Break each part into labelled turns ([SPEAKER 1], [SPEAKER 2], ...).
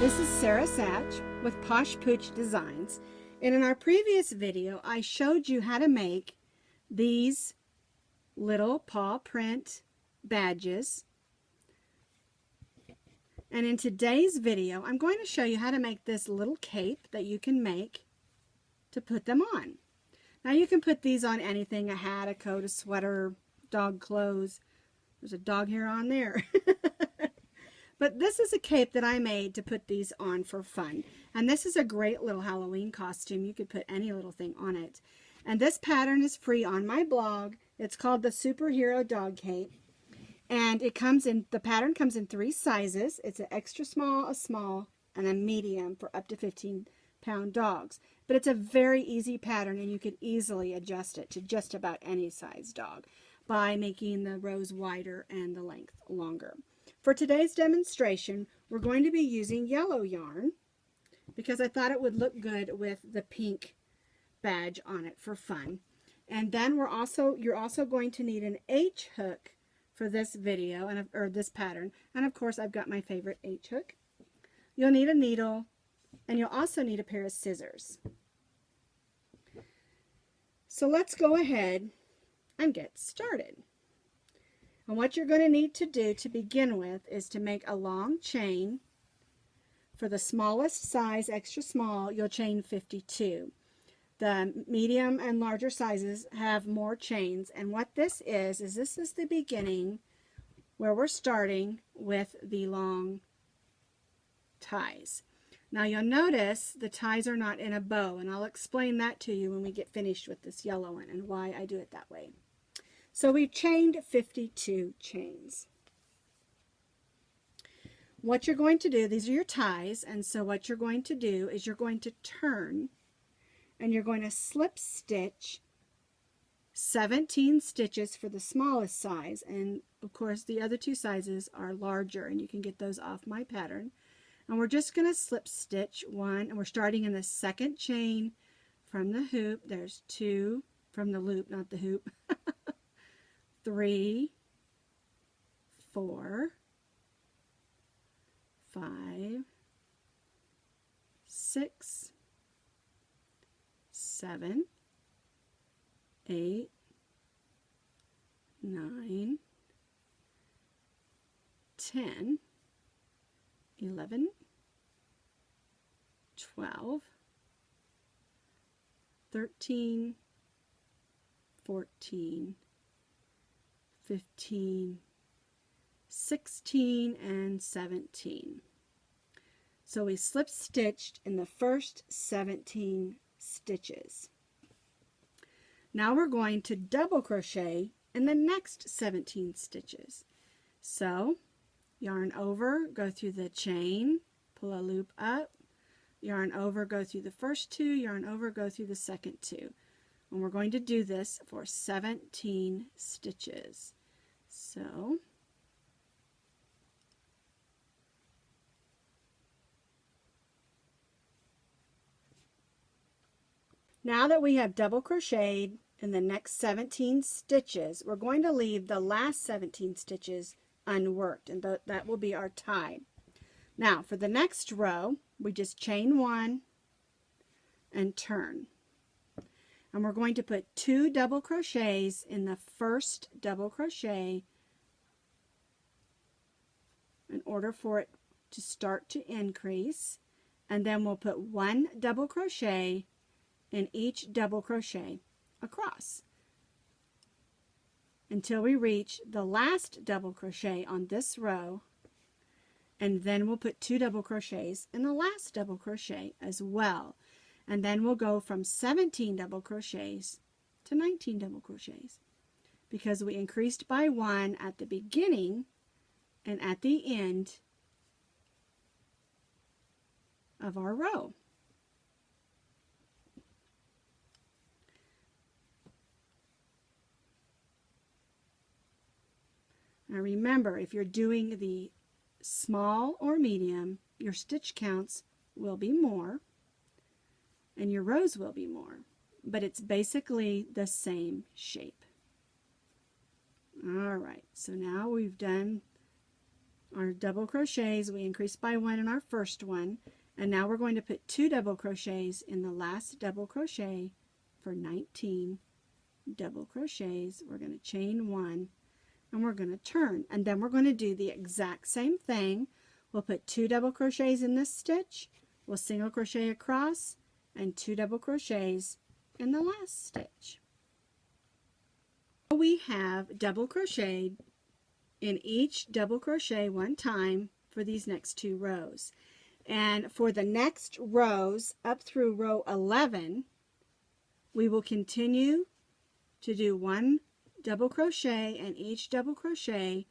[SPEAKER 1] This is Sara Sach with Posh Pooch Designs, and in our previous video I showed you how to make these little paw print badges, and in today's video I'm going to show you how to make this little cape that you can make to put them on. Now you can put these on anything, a hat, a coat, a sweater, dog clothes. There's a dog hair on there. But this is a cape that I made to put these on for fun. And this is a great little Halloween costume. You could put any little thing on it. And this pattern is free on my blog. It's called the Superhero Dog Cape. And it comes in, the pattern comes in 3 sizes. It's an extra small, a small, and a medium for up to 15-pound dogs. But it's a very easy pattern, and you could easily adjust it to just about any size dog by making the rows wider and the length longer. For today's demonstration, we're going to be using yellow yarn because I thought it would look good with the pink badge on it for fun. And then you're also going to need an H hook for this video, or this pattern. And of course, I've got my favorite H hook. You'll need a needle, and you'll also need a pair of scissors. So let's go ahead and get started. And what you're going to need to do to begin with is to make a long chain. For the smallest size, extra small, you'll chain 52. The medium and larger sizes have more chains, and what this is this is the beginning where we're starting with the long ties. Now you'll notice the ties are not in a bow, and I'll explain that to you when we get finished with this yellow one and why I do it that way. So we've chained 52 chains. What you're going to do, these are your ties, and so what you're going to do is you're going to turn and you're going to slip stitch 17 stitches for the smallest size, and of course the other 2 sizes are larger, and you can get those off my pattern. And we're just going to slip stitch 1, and we're starting in the second chain from the hoop. There's 2 from the loop, not the hoop. 3, 4, 5, 6, 7, 8, 9, 10, 11, 12, 13, 14, 15, 16, and 17. So we slip stitched in the first 17 stitches. Now we're going to double crochet in the next 17 stitches. So yarn over, go through the chain, pull a loop up, yarn over, go through the first 2, yarn over, go through the second 2. And we're going to do this for 17 stitches. So now that we have double crocheted in the next 17 stitches, we're going to leave the last 17 stitches unworked, and that will be our tie. Now for the next row, we just chain 1 and turn. And we're going to put 2 double crochets in the first double crochet in order for it to start to increase, and then we'll put 1 double crochet in each double crochet across until we reach the last double crochet on this row, and then we'll put 2 double crochets in the last double crochet as well. And then we'll go from 17 double crochets to 19 double crochets because we increased by 1 at the beginning and at the end of our row. Now remember, if you're doing the small or medium, your stitch counts will be more and your rows will be more, but it's basically the same shape. All right, so now we've done our double crochets. We increased by 1 in our first one, and now we're going to put 2 double crochets in the last double crochet for 19 double crochets. We're going to chain 1 and we're going to turn, and then we're going to do the exact same thing. We'll put 2 double crochets in this stitch, we'll single crochet across, and 2 double crochets in the last stitch. We have double crocheted in each double crochet 1 time for these next 2 rows. And for the next rows up through row 11, we will continue to do 1 double crochet in each double crochet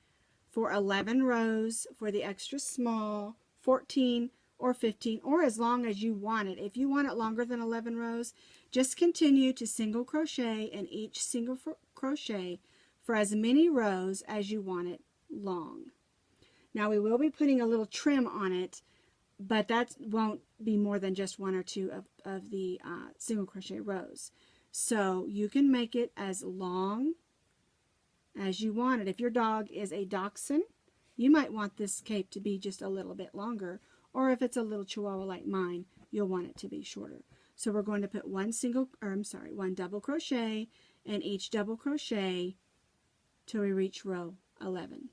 [SPEAKER 1] for 11 rows for the extra small, 14 or 15, or as long as you want it. If you want it longer than 11 rows, just continue to single crochet in each single crochet for as many rows as you want it long. Now we will be putting a little trim on it, but that won't be more than just 1 or 2 of the single crochet rows. So you can make it as long as you want it. If your dog is a dachshund, you might want this cape to be just a little bit longer, or if it's a little chihuahua like mine, you'll want it to be shorter. So we're going to put 1 double crochet in each double crochet till we reach row 11.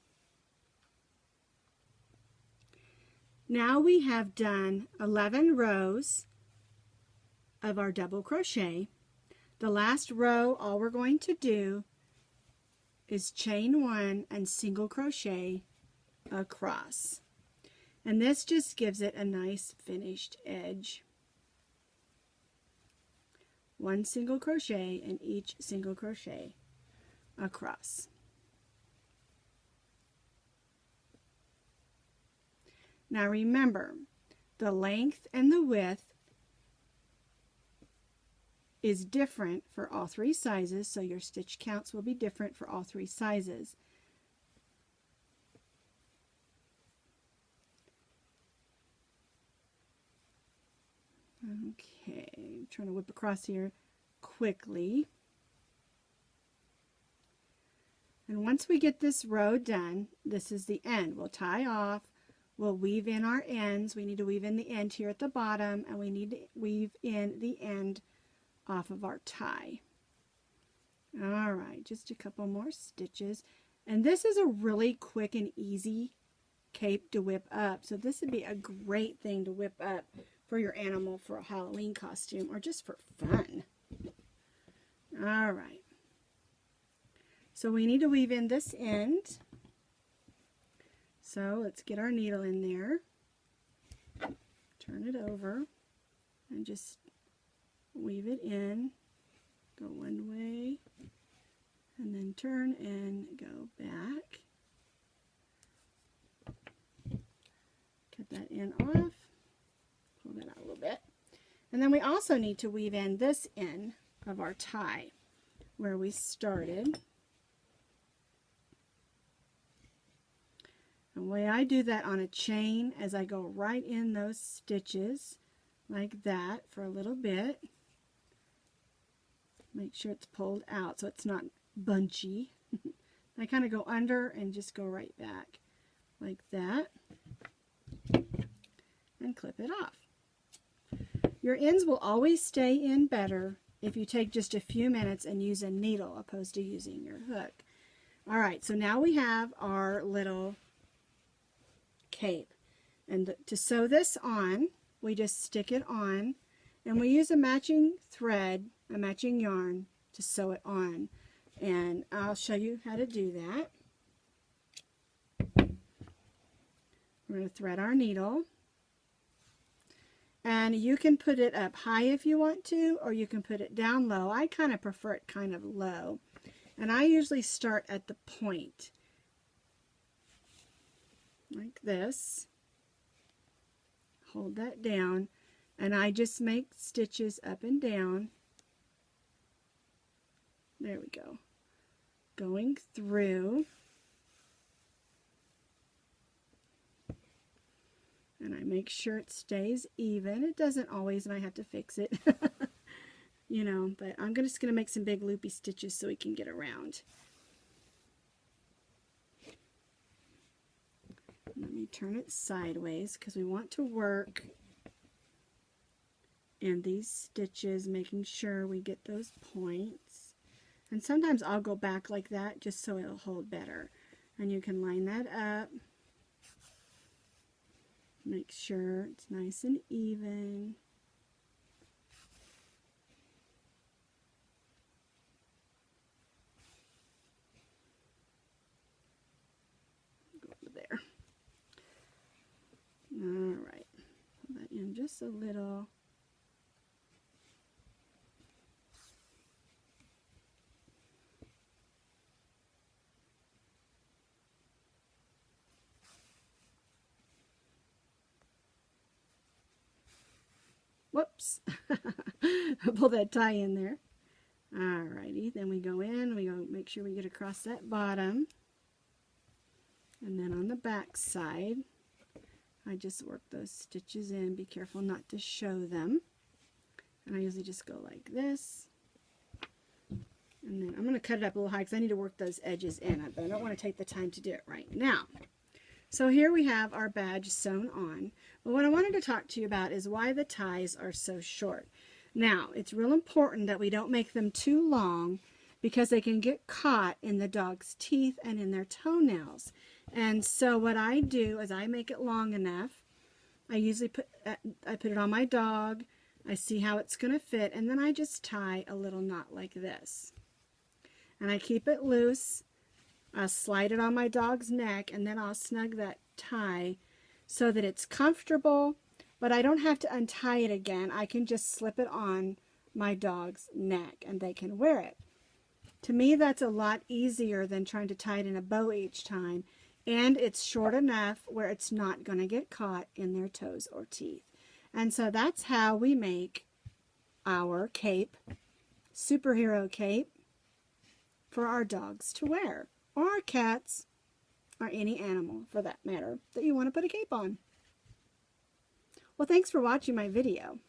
[SPEAKER 1] Now we have done 11 rows of our double crochet. The last row, all we're going to do is chain 1 and single crochet across. And this just gives it a nice finished edge. 1 single crochet in each single crochet across. Now remember, the length and the width is different for all 3 sizes, so your stitch counts will be different for all 3 sizes. Okay, I'm trying to whip across here quickly. And once we get this row done, this is the end. We'll tie off, we'll weave in our ends. We need to weave in the end here at the bottom, and we need to weave in the end off of our tie. All right, just a couple more stitches. And this is a really quick and easy cape to whip up. So this would be a great thing to whip up for your animal for a Halloween costume or just for fun. All right. So we need to weave in this end. So let's get our needle in there. Turn it over and just weave it in. Go one way and then turn and go back. Cut that end off. Pull that out a little bit. And then we also need to weave in this end of our tie where we started. The way I do that on a chain is I go right in those stitches like that for a little bit. Make sure it's pulled out so it's not bunchy. I kind of go under and just go right back like that and clip it off. Your ends will always stay in better if you take just a few minutes and use a needle opposed to using your hook. All right, so now we have our little cape. And to sew this on, we just stick it on and we use a matching thread, a matching yarn to sew it on. And I'll show you how to do that. We're going to thread our needle. And you can put it up high if you want to, or you can put it down low. I kind of prefer it kind of low. And I usually start at the point, like this. Hold that down, and I just make stitches up and down. There we go. Going through. And I make sure it stays even. It doesn't always, and I have to fix it. You know, but I'm just going to make some big loopy stitches so we can get around. And turn it sideways because we want to work in these stitches, making sure we get those points. And sometimes I'll go back like that just so it'll hold better. And you can line that up. Make sure it's nice and even. Go over there. All right. Pull that in just a little. Whoops. Pull that tie in there. Alrighty, then we go in, we go make sure we get across that bottom. And then on the back side, I just work those stitches in. Be careful not to show them. And I usually just go like this. And then I'm going to cut it up a little high because I need to work those edges in, but I don't want to take the time to do it right now. So here we have our badge sewn on. But what I wanted to talk to you about is why the ties are so short. Now, it's real important that we don't make them too long because they can get caught in the dog's teeth and in their toenails. And so what I do is I make it long enough. I usually put it on my dog. I see how it's going to fit, and then I just tie a little knot like this. And I keep it loose. I'll slide it on my dog's neck, and then I'll snug that tie so that it's comfortable, but I don't have to untie it again. I can just slip it on my dog's neck, and they can wear it. To me, that's a lot easier than trying to tie it in a bow each time, and it's short enough where it's not going to get caught in their toes or teeth. And so that's how we make our cape, superhero cape, for our dogs to wear, or our cats, or any animal for that matter that you want to put a cape on. Well, thanks for watching my video.